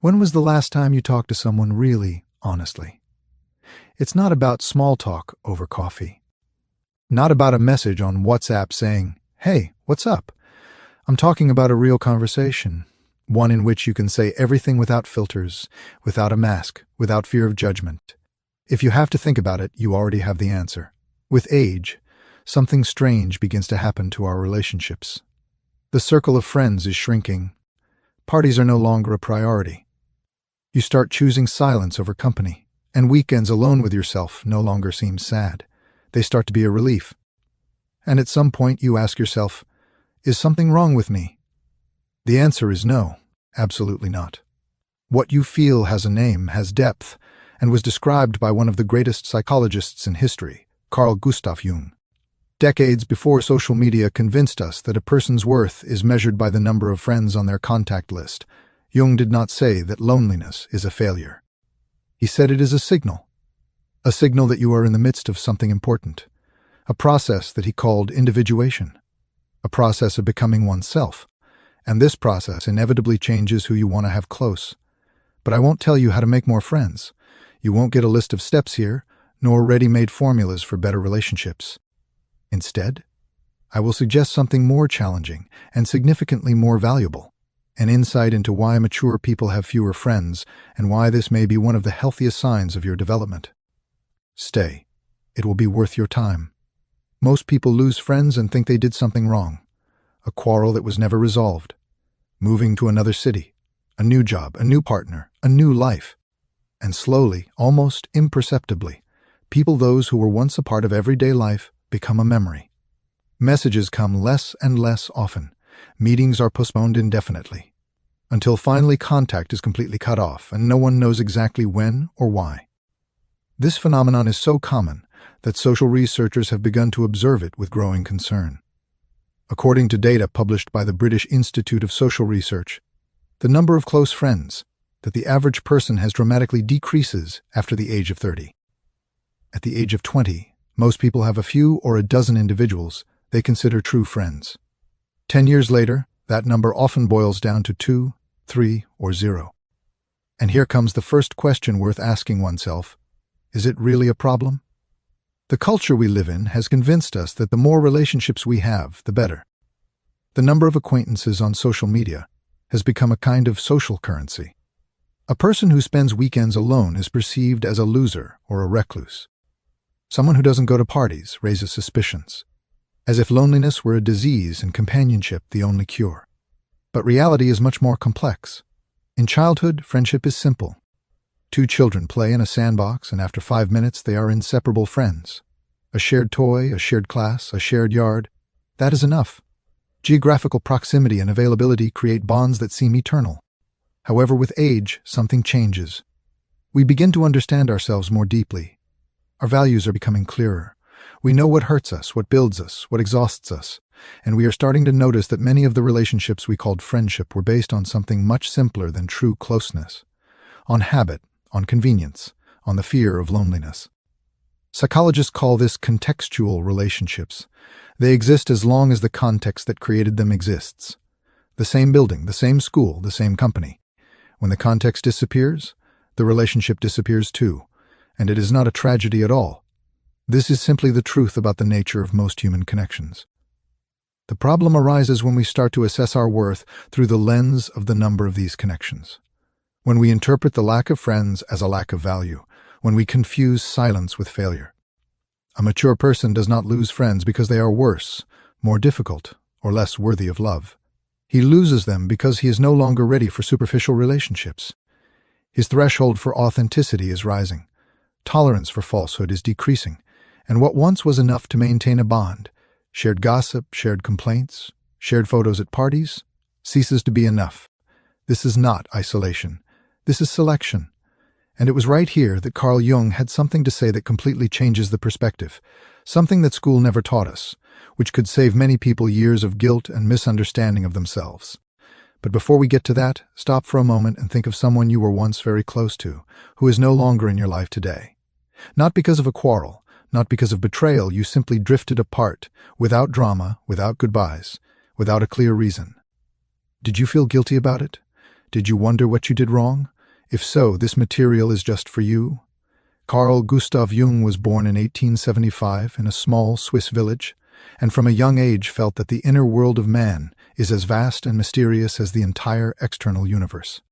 When was the last time you talked to someone really honestly? It's not about small talk over coffee. Not about a message on WhatsApp saying, "Hey, what's up?" I'm talking about a real conversation, one in which you can say everything without filters, without a mask, without fear of judgment. If you have to think about it, you already have the answer. With age, something strange begins to happen to our relationships. The circle of friends is shrinking. Parties are no longer a priority. You start choosing silence over company, and weekends alone with yourself no longer seem sad. They start to be a relief. And at some point you ask yourself, is something wrong with me? The answer is no, absolutely not. What you feel has a name, has depth, and was described by one of the greatest psychologists in history, Carl Jung. Decades before social media convinced us that a person's worth is measured by the number of friends on their contact list, Jung did not say that loneliness is a failure. He said it is a signal that you are in the midst of something important, a process that he called individuation, a process of becoming oneself, and this process inevitably changes who you want to have close. But I won't tell you how to make more friends. You won't get a list of steps here, nor ready-made formulas for better relationships. Instead, I will suggest something more challenging and significantly more valuable, an insight into why mature people have fewer friends and why this may be one of the healthiest signs of your development. Stay. It will be worth your time. Most people lose friends and think they did something wrong. A quarrel that was never resolved. Moving to another city. A new job, a new partner, a new life. And slowly, almost imperceptibly, those who were once a part of everyday life become a memory. Messages come less and less often. Meetings are postponed indefinitely, until finally contact is completely cut off and no one knows exactly when or why. This phenomenon is so common that social researchers have begun to observe it with growing concern. According to data published by the British Institute of Social Research, the number of close friends that the average person has dramatically decreases after the age of 30. At the age of 20, most people have a few or a dozen individuals they consider true friends. 10 years later, that number often boils down to 2, 3, or 0. And here comes the first question worth asking oneself. Is it really a problem? The culture we live in has convinced us that the more relationships we have, the better. The number of acquaintances on social media has become a kind of social currency. A person who spends weekends alone is perceived as a loser or a recluse. Someone who doesn't go to parties raises suspicions, as if loneliness were a disease and companionship the only cure. But reality is much more complex. In childhood, friendship is simple. Two children play in a sandbox, and after 5 minutes they are inseparable friends. A shared toy, a shared class, a shared yard. That is enough. Geographical proximity and availability create bonds that seem eternal. However, with age, something changes. We begin to understand ourselves more deeply. Our values are becoming clearer. We know what hurts us, what builds us, what exhausts us, and we are starting to notice that many of the relationships we called friendship were based on something much simpler than true closeness. On habit, on convenience, on the fear of loneliness. Psychologists call this contextual relationships. They exist as long as the context that created them exists. The same building, the same school, the same company. When the context disappears, the relationship disappears too, and it is not a tragedy at all. This is simply the truth about the nature of most human connections. The problem arises when we start to assess our worth through the lens of the number of these connections. When we interpret the lack of friends as a lack of value, when we confuse silence with failure. A mature person does not lose friends because they are worse, more difficult, or less worthy of love. He loses them because he is no longer ready for superficial relationships. His threshold for authenticity is rising. Tolerance for falsehood is decreasing. And what once was enough to maintain a bond, shared gossip, shared complaints, shared photos at parties, ceases to be enough. This is not isolation. This is selection. And it was right here that Carl Jung had something to say that completely changes the perspective, something that school never taught us, which could save many people years of guilt and misunderstanding of themselves. But before we get to that, stop for a moment and think of someone you were once very close to, who is no longer in your life today. Not because of a quarrel, not because of betrayal, you simply drifted apart, without drama, without goodbyes, without a clear reason. Did you feel guilty about it? Did you wonder what you did wrong? If so, this material is just for you. Carl Gustav Jung was born in 1875 in a small Swiss village, and from a young age felt that the inner world of man is as vast and mysterious as the entire external universe.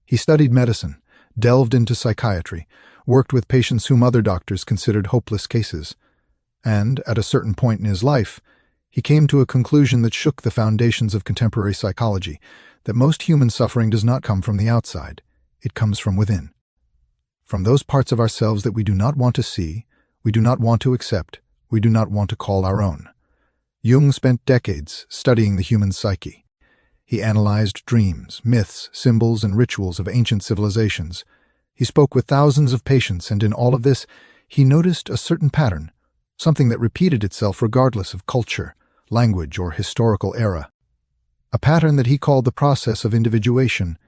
He studied medicine, delved into psychiatry, worked with patients whom other doctors considered hopeless cases, and, at a certain point in his life, he came to a conclusion that shook the foundations of contemporary psychology, that most human suffering does not come from the outside, it comes from within. From those parts of ourselves that we do not want to see, we do not want to accept, we do not want to call our own. Jung spent decades studying the human psyche. He analyzed dreams, myths, symbols, and rituals of ancient civilizations. He spoke with thousands of patients, and in all of this, he noticed a certain pattern, something that repeated itself regardless of culture, language, or historical era. A pattern that he called the process of individuation.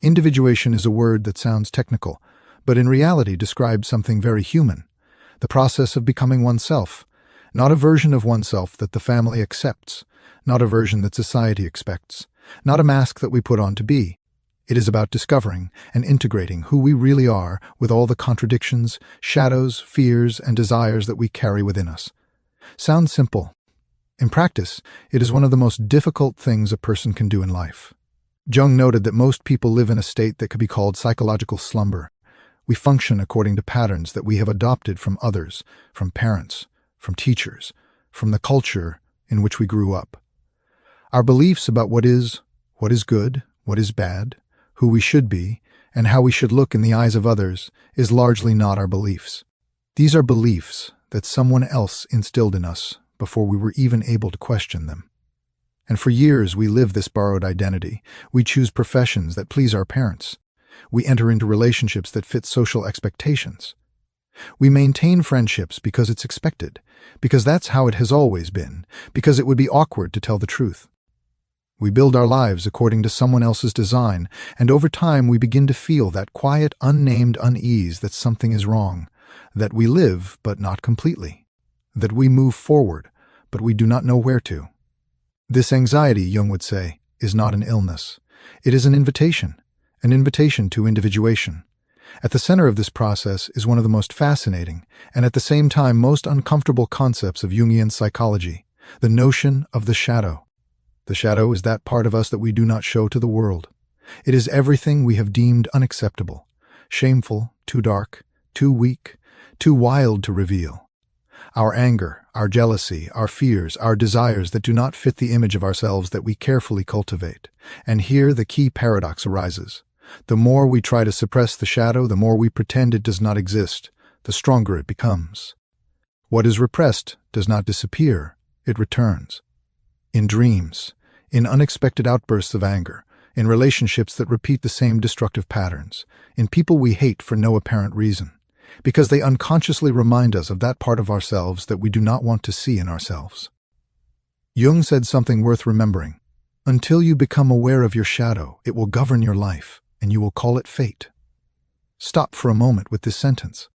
Individuation is a word that sounds technical, but in reality describes something very human, the process of becoming oneself, not a version of oneself that the family accepts, not a version that society expects, not a mask that we put on to be. It is about discovering and integrating who we really are with all the contradictions, shadows, fears, and desires that we carry within us. Sounds simple. In practice, it is one of the most difficult things a person can do in life. Jung noted that most people live in a state that could be called psychological slumber. We function according to patterns that we have adopted from others, from parents, from teachers, from the culture in which we grew up. Our beliefs about what is good, what is bad, who we should be, and how we should look in the eyes of others is largely not our beliefs. These are beliefs that someone else instilled in us before we were even able to question them. And for years we live this borrowed identity. We choose professions that please our parents. We enter into relationships that fit social expectations. We maintain friendships because it's expected, because that's how it has always been, because it would be awkward to tell the truth. We build our lives according to someone else's design, and over time we begin to feel that quiet, unnamed unease that something is wrong, that we live but not completely, that we move forward but we do not know where to. This anxiety, Jung would say, is not an illness. It is an invitation to individuation. At the center of this process is one of the most fascinating and at the same time most uncomfortable concepts of Jungian psychology, the notion of the shadow. The shadow is that part of us that we do not show to the world. It is everything we have deemed unacceptable, shameful, too dark, too weak, too wild to reveal. Our anger, our jealousy, our fears, our desires that do not fit the image of ourselves that we carefully cultivate. And here the key paradox arises. The more we try to suppress the shadow, the more we pretend it does not exist, the stronger it becomes. What is repressed does not disappear, it returns. In dreams, in unexpected outbursts of anger, in relationships that repeat the same destructive patterns, in people we hate for no apparent reason, because they unconsciously remind us of that part of ourselves that we do not want to see in ourselves. Jung said something worth remembering. Until you become aware of your shadow, it will govern your life, and you will call it fate. Stop for a moment with this sentence.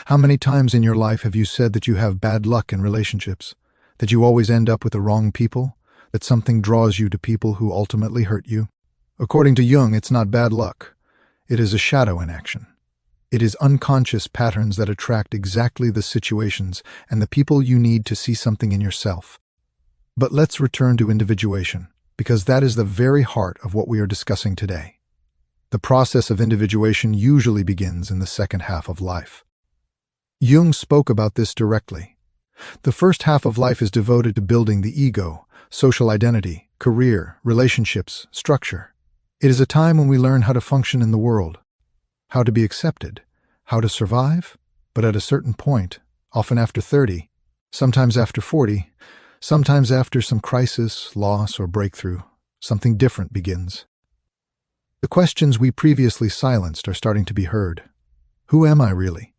How many times in your life have you said that you have bad luck in relationships, that you always end up with the wrong people, that something draws you to people who ultimately hurt you? According to Jung, it's not bad luck. It is a shadow in action. It is unconscious patterns that attract exactly the situations and the people you need to see something in yourself. But let's return to individuation, because that is the very heart of what we are discussing today. The process of individuation usually begins in the second half of life. Jung spoke about this directly. The first half of life is devoted to building the ego, social identity, career, relationships, structure. It is a time when we learn how to function in the world, how to be accepted, how to survive, but at a certain point, often after 30, sometimes after 40, sometimes after some crisis, loss, or breakthrough, something different begins. The questions we previously silenced are starting to be heard. Who am I really?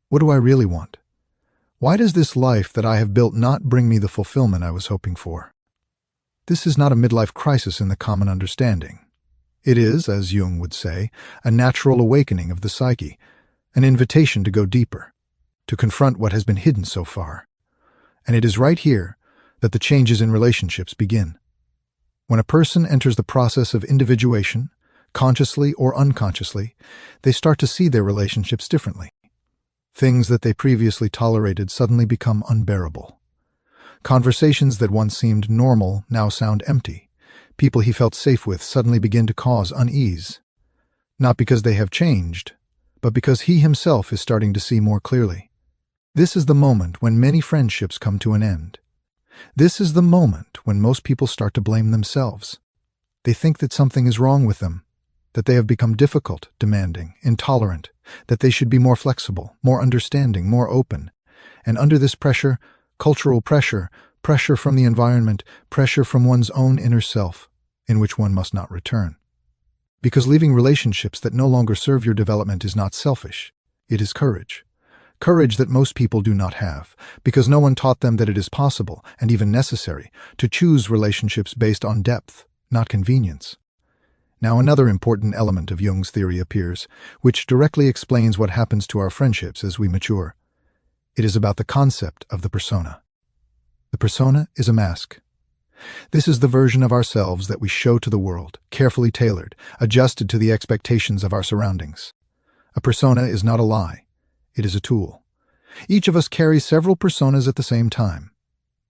What do I really want? Why does this life that I have built not bring me the fulfillment I was hoping for? This is not a midlife crisis in the common understanding. It is, as Jung would say, a natural awakening of the psyche, an invitation to go deeper, to confront what has been hidden so far. And it is right here that the changes in relationships begin. When a person enters the process of individuation, Consciously or unconsciously, they start to see their relationships differently. Things that they previously tolerated suddenly become unbearable. Conversations that once seemed normal now sound empty. People he felt safe with suddenly begin to cause unease. Not because they have changed, but because he himself is starting to see more clearly. This is the moment when many friendships come to an end. This is the moment when most people start to blame themselves. They think that something is wrong with them, that they have become difficult, demanding, intolerant, that they should be more flexible, more understanding, more open. And under this pressure, cultural pressure, pressure from the environment, pressure from one's own inner self, in which one must not return. Because leaving relationships that no longer serve your development is not selfish. It is courage. Courage that most people do not have, because no one taught them that it is possible, and even necessary, to choose relationships based on depth, not convenience. Now another important element of Jung's theory appears, which directly explains what happens to our friendships as we mature. It is about the concept of the persona. The persona is a mask. This is the version of ourselves that we show to the world, carefully tailored, adjusted to the expectations of our surroundings. A persona is not a lie. It is a tool. Each of us carries several personas at the same time.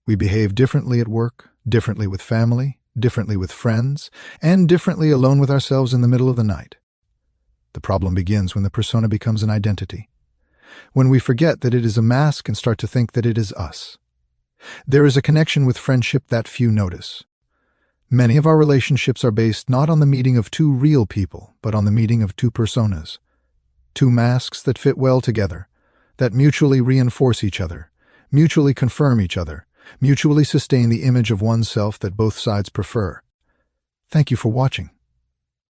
We behave differently at work, differently with family, differently with friends, and differently alone with ourselves in the middle of the night. The problem begins when the persona becomes an identity, when we forget that it is a mask and start to think that it is us. There is a connection with friendship that few notice. Many of our relationships are based not on the meeting of two real people, but on the meeting of two personas. Two masks that fit well together, that mutually reinforce each other, mutually confirm each other, mutually sustain the image of oneself that both sides prefer. Thank you for watching.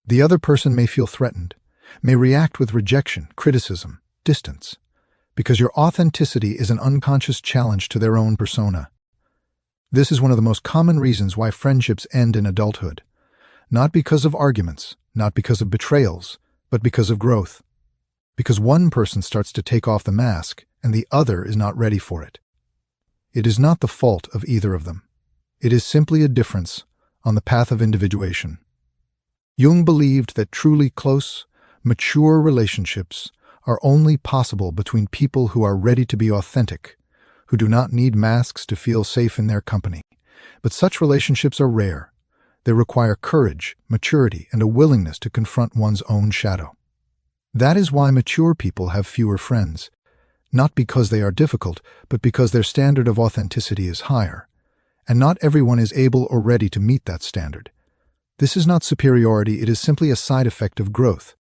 The other person may feel threatened, may react with rejection, criticism, distance, because your authenticity is an unconscious challenge to their own persona. This is one of the most common reasons why friendships end in adulthood. Not because of arguments, not because of betrayals, but because of growth. Because one person starts to take off the mask and the other is not ready for it. It is not the fault of either of them. It is simply a difference on the path of individuation. Jung believed that truly close, mature relationships are only possible between people who are ready to be authentic, who do not need masks to feel safe in their company. But such relationships are rare. They require courage, maturity, and a willingness to confront one's own shadow. That is why mature people have fewer friends, not because they are difficult, but because their standard of authenticity is higher, and not everyone is able or ready to meet that standard. This is not superiority, it is simply a side effect of growth.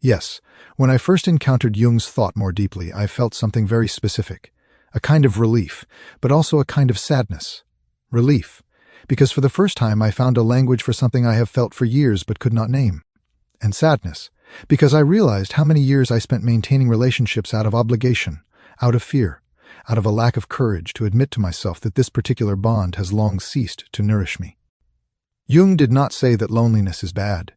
Yes, when I first encountered Jung's thought more deeply, I felt something very specific, a kind of relief, but also a kind of sadness. Relief, because for the first time I found a language for something I have felt for years but could not name. And sadness, because I realized how many years I spent maintaining relationships out of obligation, out of fear, out of a lack of courage to admit to myself that this particular bond has long ceased to nourish me. Jung did not say that loneliness is bad.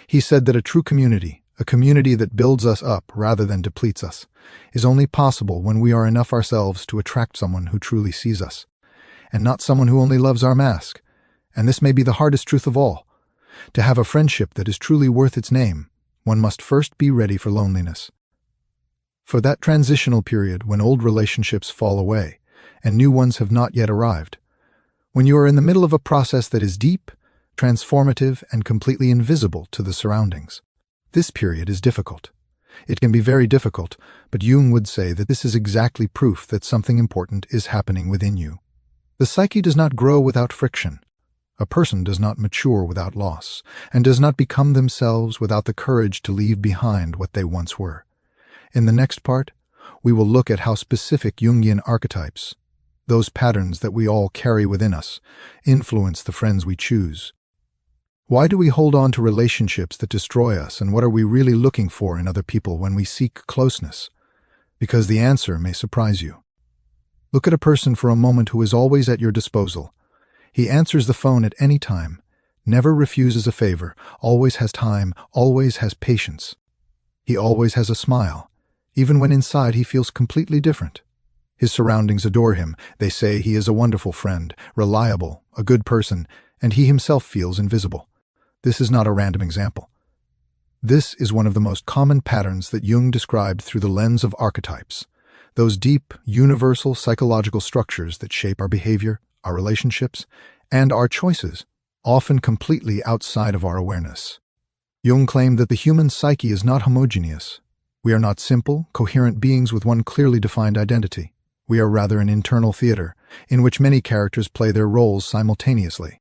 He said that a true community, a community that builds us up rather than depletes us, is only possible when we are enough ourselves to attract someone who truly sees us, and not someone who only loves our mask. And this may be the hardest truth of all. To have a friendship that is truly worth its name, one must first be ready for loneliness. For that transitional period when old relationships fall away and new ones have not yet arrived. When you are in the middle of a process that is deep, transformative, and completely invisible to the surroundings. This period is difficult. It can be very difficult, but Jung would say that this is exactly proof that something important is happening within you. The psyche does not grow without friction. A person does not mature without loss, and does not become themselves without the courage to leave behind what they once were. In the next part, we will look at how specific Jungian archetypes, those patterns that we all carry within us, influence the friends we choose. Why do we hold on to relationships that destroy us, and what are we really looking for in other people when we seek closeness? Because the answer may surprise you. Look at a person for a moment who is always at your disposal. He answers the phone at any time, never refuses a favor, always has time, always has patience. He always has a smile, even when inside he feels completely different. His surroundings adore him. They say he is a wonderful friend, reliable, a good person, and he himself feels invisible. This is not a random example. This is one of the most common patterns that Jung described through the lens of archetypes, those deep, universal psychological structures that shape our behavior, our relationships, and our choices, often completely outside of our awareness. Jung claimed that the human psyche is not homogeneous. We are not simple, coherent beings with one clearly defined identity. We are rather an internal theater, in which many characters play their roles simultaneously.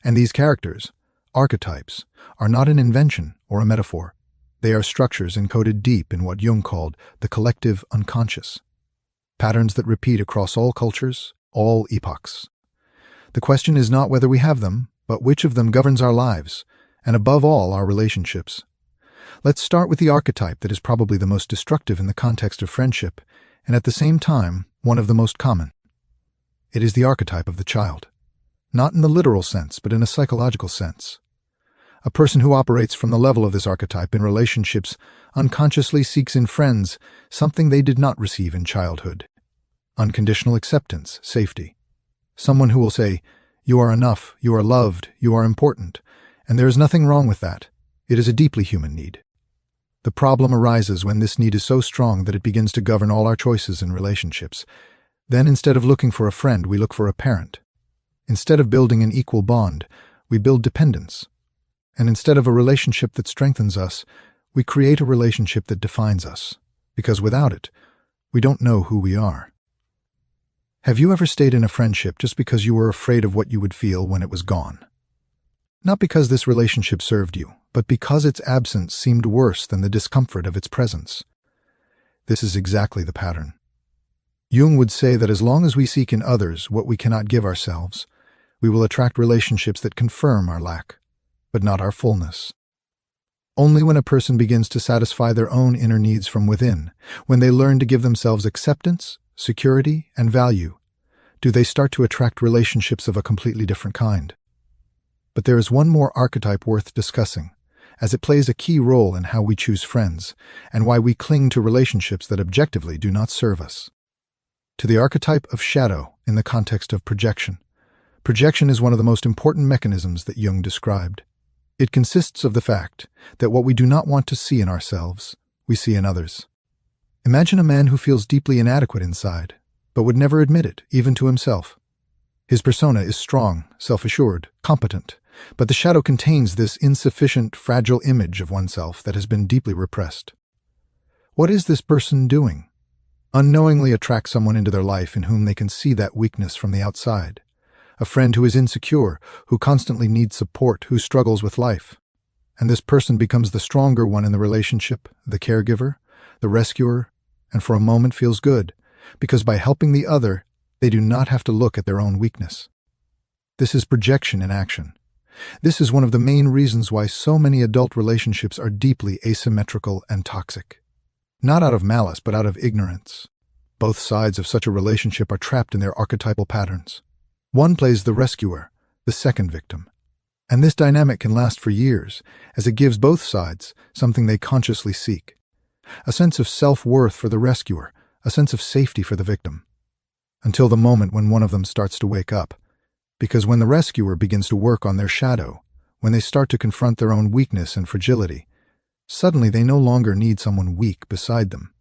And these characters, archetypes, are not an invention or a metaphor. They are structures encoded deep in what Jung called the collective unconscious. Patterns that repeat across all cultures, all epochs. The question is not whether we have them, but which of them governs our lives, and above all, our relationships. Let's start with the archetype that is probably the most destructive in the context of friendship, and at the same time, one of the most common. It is the archetype of the child. Not in the literal sense, but in a psychological sense. A person who operates from the level of this archetype in relationships unconsciously seeks in friends something they did not receive in childhood. Unconditional acceptance, safety. Someone who will say, "You are enough, you are loved, you are important," and there is nothing wrong with that. It is a deeply human need. The problem arises when this need is so strong that it begins to govern all our choices in relationships. Then instead of looking for a friend, we look for a parent. Instead of building an equal bond, we build dependence. And instead of a relationship that strengthens us, we create a relationship that defines us, because without it, we don't know who we are. Have you ever stayed in a friendship just because you were afraid of what you would feel when it was gone? Not because this relationship served you, but because its absence seemed worse than the discomfort of its presence. This is exactly the pattern. Jung would say that as long as we seek in others what we cannot give ourselves, we will attract relationships that confirm our lack, but not our fullness. Only when a person begins to satisfy their own inner needs from within, when they learn to give themselves acceptance, security, and value, do they start to attract relationships of a completely different kind. But there is one more archetype worth discussing, as it plays a key role in how we choose friends, and why we cling to relationships that objectively do not serve us. To the archetype of shadow in the context of projection. Projection is one of the most important mechanisms that Jung described. It consists of the fact that what we do not want to see in ourselves, we see in others. Imagine a man who feels deeply inadequate inside, but would never admit it, even to himself. His persona is strong, self-assured, competent, but the shadow contains this insufficient, fragile image of oneself that has been deeply repressed. What is this person doing? Unknowingly attract someone into their life in whom they can see that weakness from the outside. A friend who is insecure, who constantly needs support, who struggles with life. And this person becomes the stronger one in the relationship, the caregiver, the rescuer, and for a moment feels good, because by helping the other, they do not have to look at their own weakness. This is projection in action. This is one of the main reasons why so many adult relationships are deeply asymmetrical and toxic. Not out of malice, but out of ignorance. Both sides of such a relationship are trapped in their archetypal patterns. One plays the rescuer, the second victim. And this dynamic can last for years, as it gives both sides something they consciously seek. A sense of self-worth for the rescuer, a sense of safety for the victim. Until the moment when one of them starts to wake up. Because when the rescuer begins to work on their shadow, when they start to confront their own weakness and fragility, suddenly they no longer need someone weak beside them.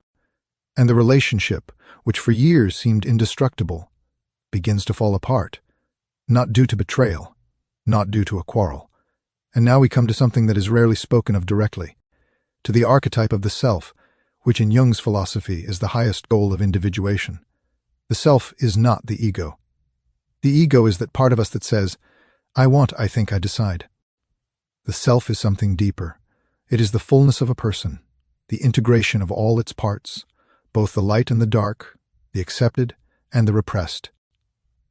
And the relationship, which for years seemed indestructible, begins to fall apart. Not due to betrayal, not due to a quarrel. And now we come to something that is rarely spoken of directly, to the archetype of the self, which in Jung's philosophy is the highest goal of individuation. The self is not the ego. The ego is that part of us that says, "I want, I think, I decide." The self is something deeper. It is the fullness of a person, the integration of all its parts, both the light and the dark, the accepted and the repressed.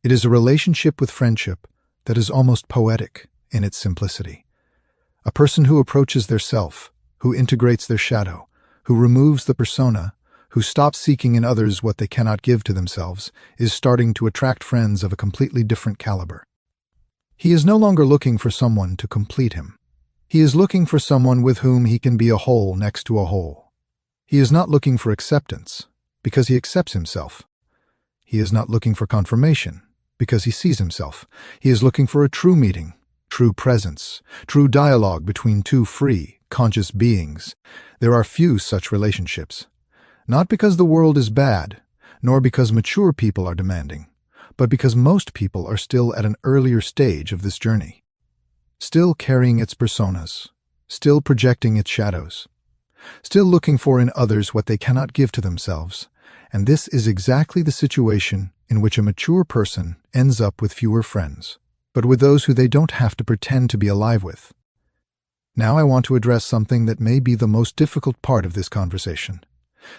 It is a relationship with friendship that is almost poetic in its simplicity. A person who approaches their self, who integrates their shadow, who removes the persona, who stops seeking in others what they cannot give to themselves, is starting to attract friends of a completely different caliber. He is no longer looking for someone to complete him. He is looking for someone with whom he can be a whole next to a whole. He is not looking for acceptance, because he accepts himself. He is not looking for confirmation, because he sees himself. He is looking for a true meeting, true presence, true dialogue between two free, conscious beings, there are few such relationships. Not because the world is bad, nor because mature people are demanding, but because most people are still at an earlier stage of this journey. Still carrying its personas, still projecting its shadows, still looking for in others what they cannot give to themselves. And this is exactly the situation in which a mature person ends up with fewer friends, but with those who they don't have to pretend to be alive with. Now I want to address something that may be the most difficult part of this conversation.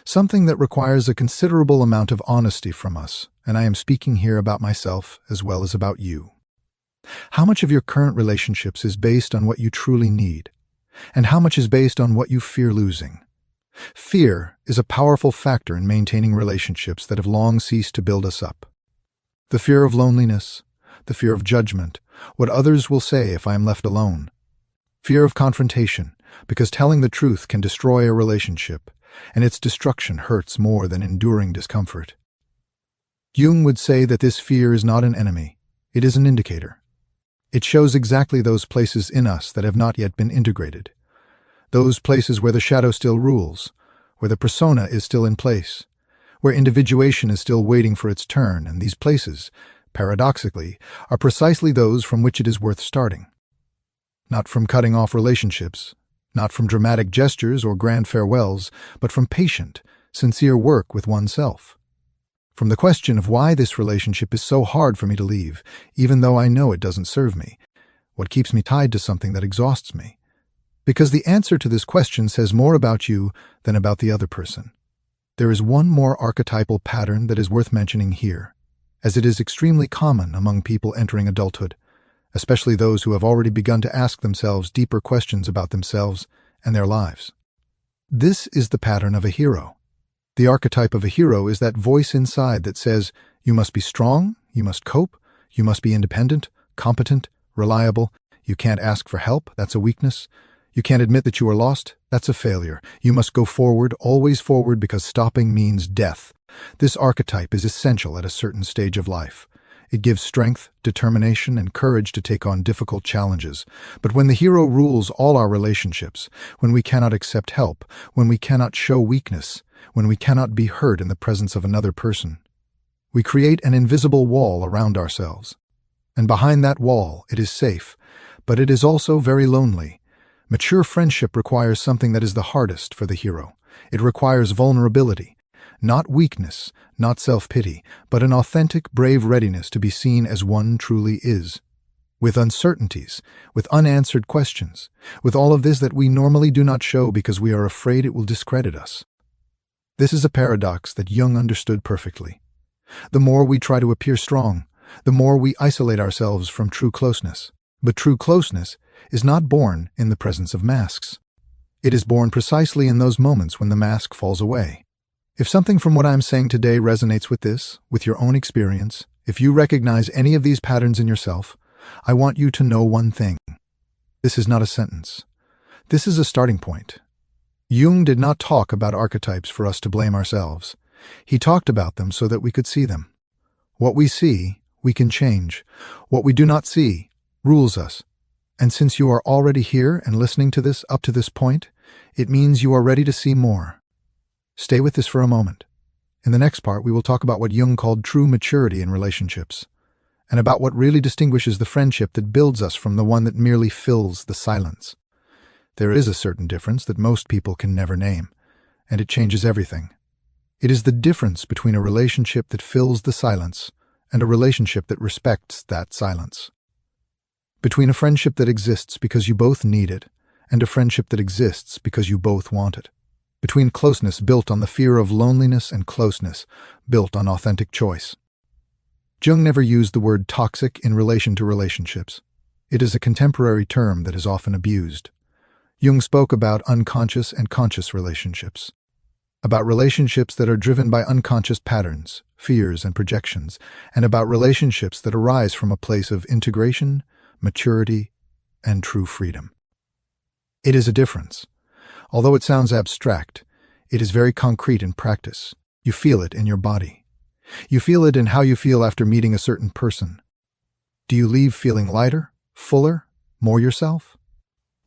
Something that requires a considerable amount of honesty from us, and I am speaking here about myself as well as about you. How much of your current relationships is based on what you truly need, and how much is based on what you fear losing? Fear is a powerful factor in maintaining relationships that have long ceased to build us up. The fear of loneliness, the fear of judgment, what others will say if I am left alone. Fear of confrontation, because telling the truth can destroy a relationship, and its destruction hurts more than enduring discomfort. Jung would say that this fear is not an enemy, it is an indicator. It shows exactly those places in us that have not yet been integrated. Those places where the shadow still rules, where the persona is still in place, where individuation is still waiting for its turn, and these places, paradoxically, are precisely those from which it is worth starting. Not from cutting off relationships, not from dramatic gestures or grand farewells, but from patient, sincere work with oneself. From the question of why this relationship is so hard for me to leave, even though I know it doesn't serve me, what keeps me tied to something that exhausts me. Because the answer to this question says more about you than about the other person. There is one more archetypal pattern that is worth mentioning here, as it is extremely common among people entering adulthood, especially those who have already begun to ask themselves deeper questions about themselves and their lives. This is the pattern of a hero. The archetype of a hero is that voice inside that says, you must be strong, you must cope, you must be independent, competent, reliable, you can't ask for help, that's a weakness, you can't admit that you are lost, that's a failure, you must go forward, always forward, because stopping means death. This archetype is essential at a certain stage of life. It gives strength, determination, and courage to take on difficult challenges. But when the hero rules all our relationships, when we cannot accept help, when we cannot show weakness, when we cannot be hurt in the presence of another person, we create an invisible wall around ourselves. And behind that wall, it is safe, but it is also very lonely. Mature friendship requires something that is the hardest for the hero. It requires vulnerability. Not weakness, not self-pity, but an authentic, brave readiness to be seen as one truly is. With uncertainties, with unanswered questions, with all of this that we normally do not show because we are afraid it will discredit us. This is a paradox that Jung understood perfectly. The more we try to appear strong, the more we isolate ourselves from true closeness. But true closeness is not born in the presence of masks. It is born precisely in those moments when the mask falls away. If something from what I'm saying today resonates with this, with your own experience, if you recognize any of these patterns in yourself, I want you to know one thing. This is not a sentence. This is a starting point. Jung did not talk about archetypes for us to blame ourselves. He talked about them so that we could see them. What we see, we can change. What we do not see rules us. And since you are already here and listening to this up to this point, it means you are ready to see more. Stay with this for a moment. In the next part, we will talk about what Jung called true maturity in relationships, and about what really distinguishes the friendship that builds us from the one that merely fills the silence. There is a certain difference that most people can never name, and it changes everything. It is the difference between a relationship that fills the silence and a relationship that respects that silence. Between a friendship that exists because you both need it and a friendship that exists because you both want it. Between closeness built on the fear of loneliness and closeness built on authentic choice. Jung never used the word toxic in relation to relationships. It is a contemporary term that is often abused. Jung spoke about unconscious and conscious relationships, about relationships that are driven by unconscious patterns, fears, and projections, and about relationships that arise from a place of integration, maturity, and true freedom. It is a difference. Although it sounds abstract, it is very concrete in practice. You feel it in your body. You feel it in how you feel after meeting a certain person. Do you leave feeling lighter, fuller, more yourself?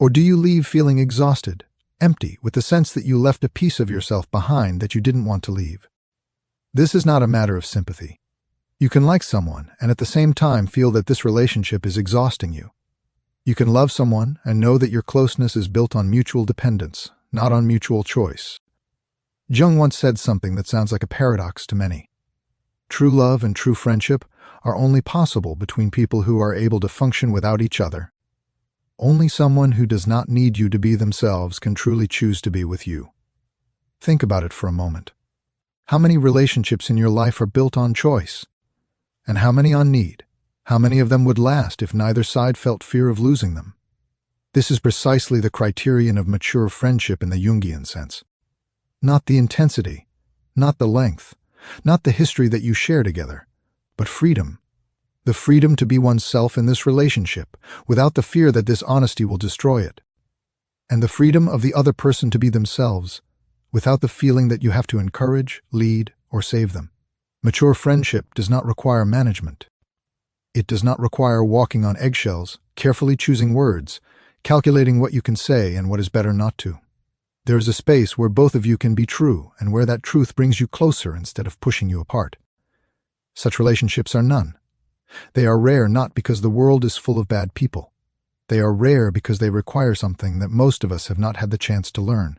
Or do you leave feeling exhausted, empty, with the sense that you left a piece of yourself behind that you didn't want to leave? This is not a matter of sympathy. You can like someone and at the same time feel that this relationship is exhausting you. You can love someone and know that your closeness is built on mutual dependence, not on mutual choice. Jung once said something that sounds like a paradox to many. True love and true friendship are only possible between people who are able to function without each other. Only someone who does not need you to be themselves can truly choose to be with you. Think about it for a moment. How many relationships in your life are built on choice? And how many on need? How many of them would last if neither side felt fear of losing them? This is precisely the criterion of mature friendship in the Jungian sense. Not the intensity, not the length, not the history that you share together, but freedom. The freedom to be oneself in this relationship, without the fear that this honesty will destroy it. And the freedom of the other person to be themselves, without the feeling that you have to encourage, lead, or save them. Mature friendship does not require management. It does not require walking on eggshells, carefully choosing words, calculating what you can say and what is better not to. There is a space where both of you can be true and where that truth brings you closer instead of pushing you apart. Such relationships are none. They are rare not because the world is full of bad people. They are rare because they require something that most of us have not had the chance to learn.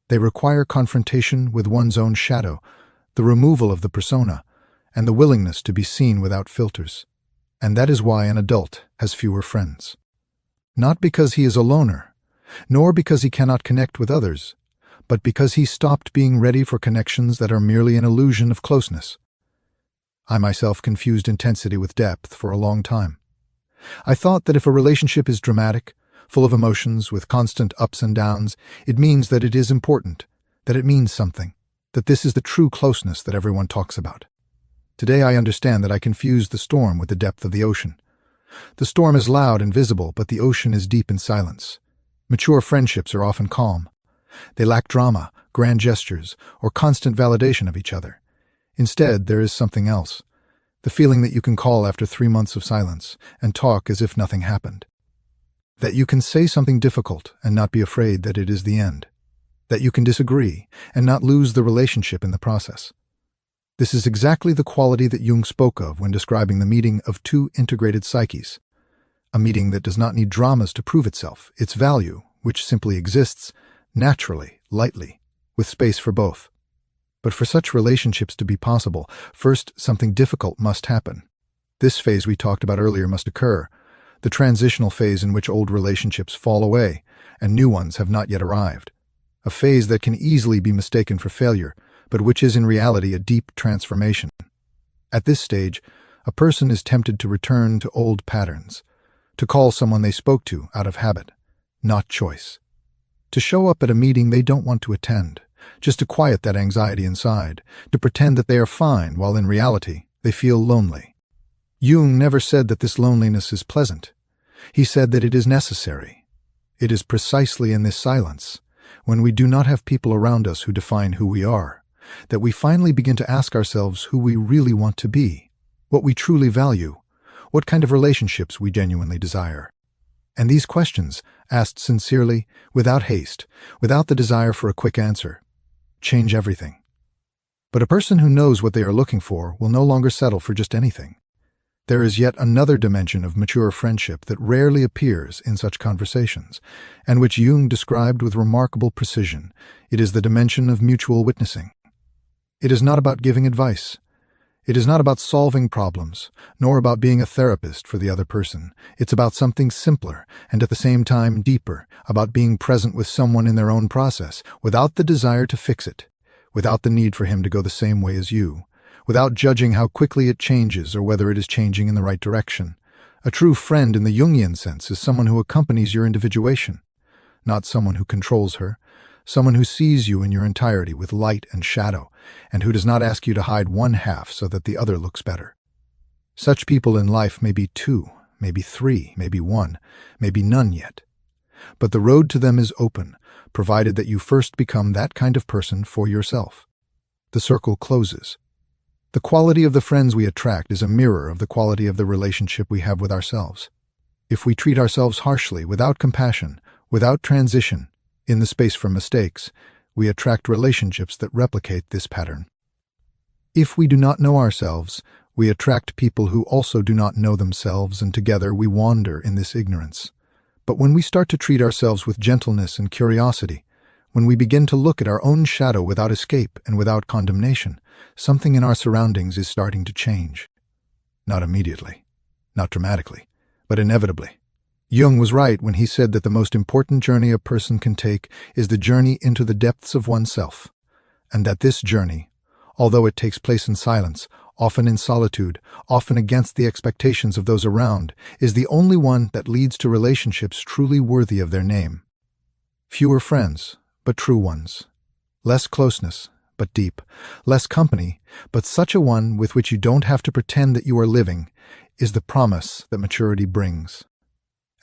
They require confrontation with one's own shadow, the removal of the persona, and the willingness to be seen without filters. And that is why an adult has fewer friends. Not because he is a loner, nor because he cannot connect with others, but because he stopped being ready for connections that are merely an illusion of closeness. I myself confused intensity with depth for a long time. I thought that if a relationship is dramatic, full of emotions, with constant ups and downs, it means that it is important, that it means something, that this is the true closeness that everyone talks about. Today I understand that I confused the storm with the depth of the ocean. The storm is loud and visible, but the ocean is deep in silence. Mature friendships are often calm. They lack drama, grand gestures, or constant validation of each other. Instead, there is something else. The feeling that you can call after 3 months of silence and talk as if nothing happened. That you can say something difficult and not be afraid that it is the end. That you can disagree and not lose the relationship in the process. This is exactly the quality that Jung spoke of when describing the meeting of two integrated psyches. A meeting that does not need dramas to prove itself, its value, which simply exists, naturally, lightly, with space for both. But for such relationships to be possible, first something difficult must happen. This phase we talked about earlier must occur, the transitional phase in which old relationships fall away and new ones have not yet arrived. A phase that can easily be mistaken for failure, but which is in reality a deep transformation. At this stage, a person is tempted to return to old patterns, to call someone they spoke to out of habit, not choice. To show up at a meeting they don't want to attend, just to quiet that anxiety inside, to pretend that they are fine while in reality they feel lonely. Jung never said that this loneliness is pleasant. He said that it is necessary. It is precisely in this silence, when we do not have people around us who define who we are, that we finally begin to ask ourselves who we really want to be, what we truly value, what kind of relationships we genuinely desire. And these questions, asked sincerely, without haste, without the desire for a quick answer, change everything. But a person who knows what they are looking for will no longer settle for just anything. There is yet another dimension of mature friendship that rarely appears in such conversations, and which Jung described with remarkable precision. It is the dimension of mutual witnessing. It is not about giving advice. It is not about solving problems, nor about being a therapist for the other person. It's about something simpler, and at the same time deeper, about being present with someone in their own process, without the desire to fix it, without the need for him to go the same way as you, without judging how quickly it changes or whether it is changing in the right direction. A true friend in the Jungian sense is someone who accompanies your individuation, not someone who controls her, someone who sees you in your entirety with light and shadow, and who does not ask you to hide one half so that the other looks better. Such people in life may be 2, maybe 3, maybe 1, maybe none yet. But the road to them is open, provided that you first become that kind of person for yourself. The circle closes. The quality of the friends we attract is a mirror of the quality of the relationship we have with ourselves. If we treat ourselves harshly, without compassion, Without transition, in the space for mistakes, we attract relationships that replicate this pattern. If we do not know ourselves, we attract people who also do not know themselves, and together we wander in this ignorance. But when we start to treat ourselves with gentleness and curiosity, when we begin to look at our own shadow without escape and without condemnation, something in our surroundings is starting to change. Not immediately, not dramatically, but inevitably. Jung was right when he said that the most important journey a person can take is the journey into the depths of oneself, and that this journey, although it takes place in silence, often in solitude, often against the expectations of those around, is the only one that leads to relationships truly worthy of their name. Fewer friends, but true ones. Less closeness, but deep. Less company, but such a one with which you don't have to pretend that you are living, is the promise that maturity brings.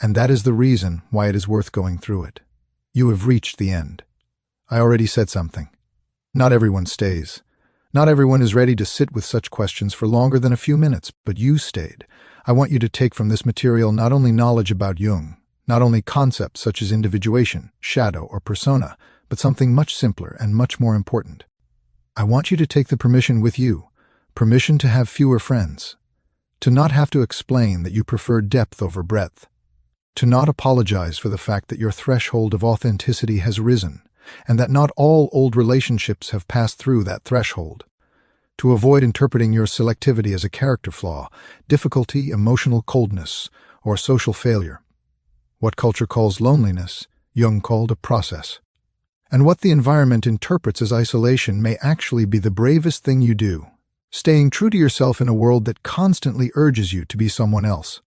And that is the reason why it is worth going through it. You have reached the end. I already said something. Not everyone stays. Not everyone is ready to sit with such questions for longer than a few minutes, but you stayed. I want you to take from this material not only knowledge about Jung, not only concepts such as individuation, shadow, or persona, but something much simpler and much more important. I want you to take the permission with you, permission to have fewer friends, to not have to explain that you prefer depth over breadth, to not apologize for the fact that your threshold of authenticity has risen, and that not all old relationships have passed through that threshold, to avoid interpreting your selectivity as a character flaw, difficulty, emotional coldness, or social failure. What culture calls loneliness, Jung called a process. And what the environment interprets as isolation may actually be the bravest thing you do, staying true to yourself in a world that constantly urges you to be someone else.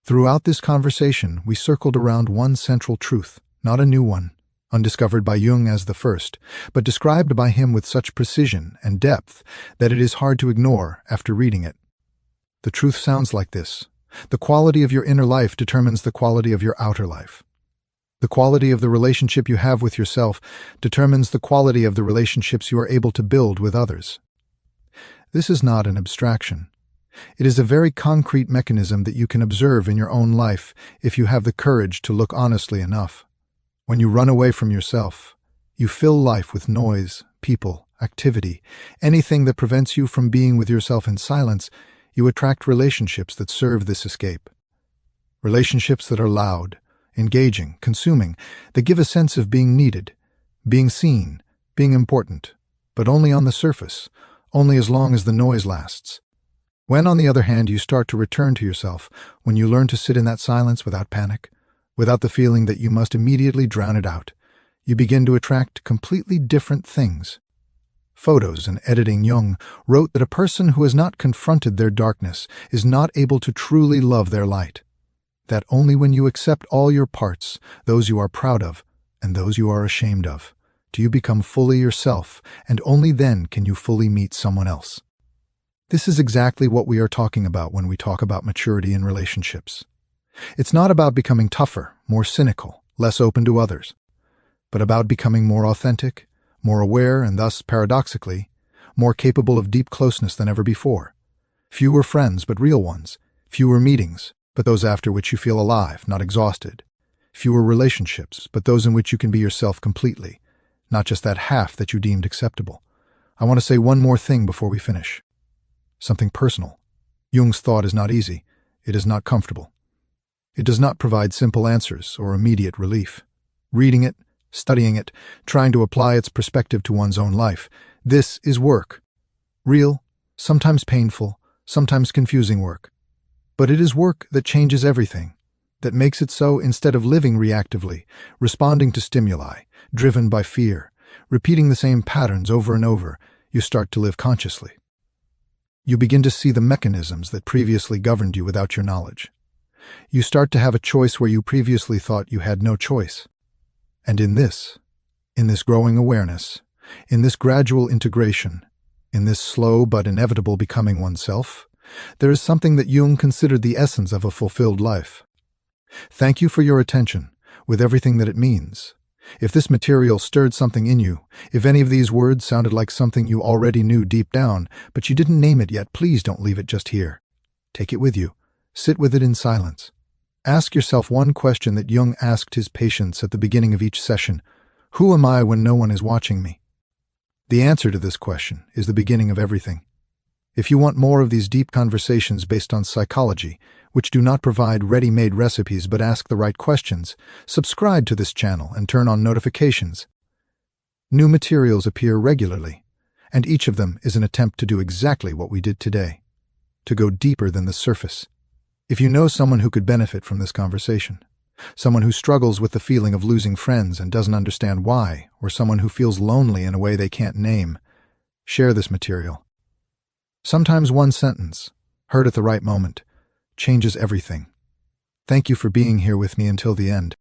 Throughout this conversation, we circled around one central truth, not a new one, undiscovered by Jung as the first, but described by him with such precision and depth that it is hard to ignore after reading it. The truth sounds like this. The quality of your inner life determines the quality of your outer life. The quality of the relationship you have with yourself determines the quality of the relationships you are able to build with others. This is not an abstraction. It is a very concrete mechanism that you can observe in your own life if you have the courage to look honestly enough. When you run away from yourself, you fill life with noise, people, activity, anything that prevents you from being with yourself in silence. You attract relationships that serve this escape. Relationships that are loud, engaging, consuming, that give a sense of being needed, being seen, being important, but only on the surface, only as long as the noise lasts. When, on the other hand, you start to return to yourself, when you learn to sit in that silence without panic, without the feeling that you must immediately drown it out, you begin to attract completely different things. Photos and editing Jung wrote that a person who has not confronted their darkness is not able to truly love their light. That only when you accept all your parts, those you are proud of and those you are ashamed of, do you become fully yourself, and only then can you fully meet someone else. This is exactly what we are talking about when we talk about maturity in relationships. It's not about becoming tougher, more cynical, less open to others, but about becoming more authentic, more aware, and thus, paradoxically, more capable of deep closeness than ever before. Fewer friends, but real ones. Fewer meetings, but those after which you feel alive, not exhausted. Fewer relationships, but those in which you can be yourself completely, not just that half that you deemed acceptable. I want to say one more thing before we finish. Something personal. Jung's thought is not easy. It is not comfortable. It does not provide simple answers or immediate relief. Reading it, studying it, trying to apply its perspective to one's own life, this is work. Real, sometimes painful, sometimes confusing work. But it is work that changes everything, that makes it so instead of living reactively, responding to stimuli, driven by fear, repeating the same patterns over and over, you start to live consciously. You begin to see the mechanisms that previously governed you without your knowledge. You start to have a choice where you previously thought you had no choice. And in this growing awareness, in this gradual integration, in this slow but inevitable becoming oneself, there is something that Jung considered the essence of a fulfilled life. Thank you for your attention, with everything that it means. If this material stirred something in you, if any of these words sounded like something you already knew deep down, but you didn't name it yet, please don't leave it just here. Take it with you. Sit with it in silence. Ask yourself one question that Jung asked his patients at the beginning of each session. Who am I when no one is watching me? The answer to this question is the beginning of everything. If you want more of these deep conversations based on psychology, which do not provide ready-made recipes but ask the right questions, subscribe to this channel and turn on notifications. New materials appear regularly, and each of them is an attempt to do exactly what we did today, to go deeper than the surface. If you know someone who could benefit from this conversation, someone who struggles with the feeling of losing friends and doesn't understand why, or someone who feels lonely in a way they can't name, share this material. Sometimes one sentence, heard at the right moment, changes everything. Thank you for being here with me until the end.